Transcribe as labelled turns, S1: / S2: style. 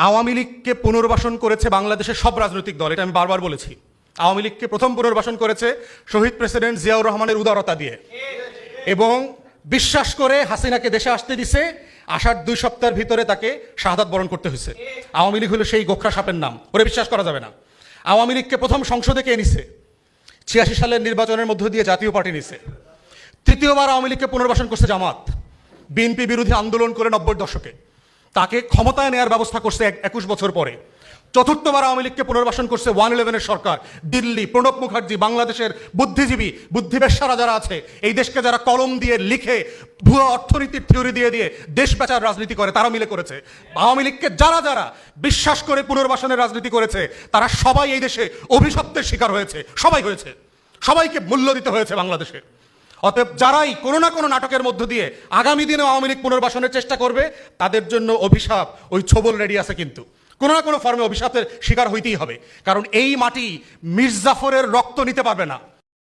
S1: আওয়ামী লীগকে পুনর্বাসন করেছে বাংলাদেশের সব রাজনৈতিক দল, এটা আমি বারবার বলেছি। আওয়ামী লীগকে প্রথম পুনর্বাসন করেছে শহীদ প্রেসিডেন্ট জিয়াউর রহমানের উদারতা দিয়ে, এবং বিশ্বাস করে হাসিনাকে দেশে আসতে দিছে। আসার 2 সপ্তাহের ভিতরে তাকে শাহাদাত বরণ করতে হয়েছে। আওয়ামী লীগ হলো সেই গোখরা সাপের নাম, ওরে বিশ্বাস করা যাবে না। আওয়ামী লীগকে প্রথম সংসদে কে নিছে? 86 সালের নির্বাচনের মধ্য দিয়ে জাতীয় পার্টি নিছে। তৃতীয়বার আওয়ামী লীগকে পুনর্বাসন করছে জামাত, বিএনপি বিরোধী আন্দোলন করে 90-র দশকে। তাকে ক্ষমতায় নেওয়ার ব্যবস্থা করছে 21 বছর পরে। চতুর্থবার আওয়ামী লীগকে পুনর্বাসন করছে 111-এর সরকার, দিল্লি, প্রণব মুখার্জি, বাংলাদেশের বুদ্ধিজীবী বুদ্ধিবেশ্যারা যারা আছে, এই দেশকে যারা কলম দিয়ে লিখে ভুয়া অর্থনীতির থিওরি দিয়ে দিয়ে দেশ বেচার রাজনীতি করে, তারা মিলে করেছে। আওয়ামী লীগকে যারা যারা বিশ্বাস করে পুনর্বাসনের রাজনীতি করেছে, তারা সবাই এই দেশে অভিশপ্তের শিকার হয়েছে। সবাই হয়েছে, সবাইকে মূল্য দিতে হয়েছে বাংলাদেশে। অতএব যারাই কোনো না কোনো নাটকের মধ্য দিয়ে আগামী দিনে আওয়ামী লীগ পুনর্বাসনের চেষ্টা করবে, তাদের জন্য অভিশাপ ওই ছোবল রেডি আছে। কিন্তু কোনো না কোনো ফর্মে অভিশাপের শিকার হইতেই হবে, কারণ এই মাটি মির্জাফরের রক্ত নিতে পারবে না।